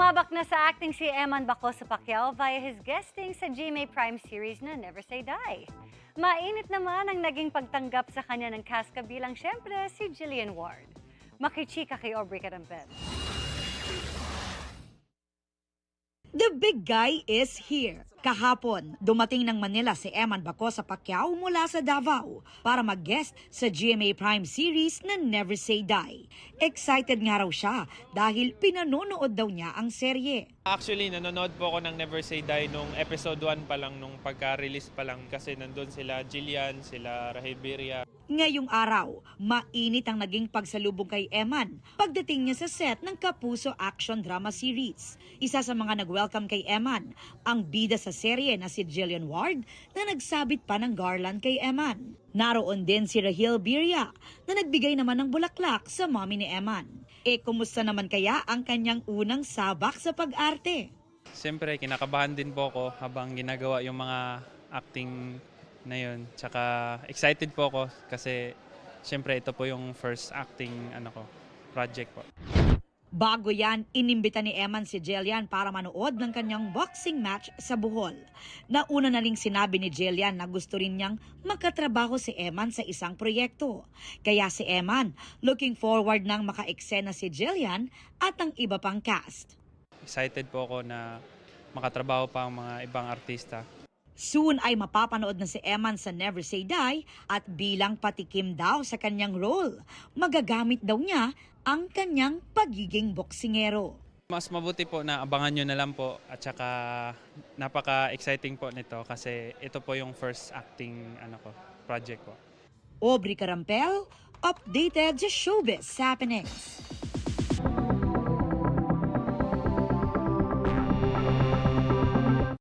Sumabak na sa acting si Eman Bacosa Pacquiao via his guesting sa GMA Prime series na Never Say Die. Mainit naman ang naging pagtanggap sa kanya ng cast kabilang syempre si Jillian Ward. Makichika kay Aubrey Carampel. The big guy is here. Kahapon, dumating ng Manila si Eman Bacosa Pacquiao mula sa Davao para mag-guest sa GMA Prime series na Never Say Die. Excited nga raw siya dahil pinanonood daw niya ang serye. Actually, nanonood po ako ng Never Say Die nung episode 1 pa lang, nung pagka-release pa lang kasi nandun sila Jillian, sila Rahel Birria. Ngayong araw, mainit ang naging pagsalubong kay Eman pagdating niya sa set ng Kapuso Action Drama Series. Isa sa mga nag-welcome kay Eman, ang bida sa serye na si Jillian Ward na nagsabit pa ng garland kay Eman. Naroon din si Rahel Birria na nagbigay naman ng bulaklak sa mommy ni Eman. Kumusta naman kaya ang kanyang unang sabak sa pag-arte? Siyempre, kinakabahan din po ako habang ginagawa yung mga acting na yun. Tsaka excited po ako kasi siyempre ito po yung first acting project po. Bago yan, inimbita ni Eman si Jillian para manood ng kanyang boxing match sa Bohol. Nauna na ring sinabi ni Jillian na gusto rin niyang makatrabaho si Eman sa isang proyekto. Kaya si Eman looking forward nang maka-eksena si Jillian at ang iba pang cast. Excited po ako na makatrabaho pa ang mga ibang artista. Soon ay mapapanood na si Eman sa Never Say Die at bilang patikim daw sa kanyang role, magagamit daw niya ang kanyang pagiging boksingero. Mas mabuti po na abangan nyo na lang po at saka napaka-exciting po nito kasi ito po yung first acting project po. Aubrey Carampel, updated sa Showbiz Happenings.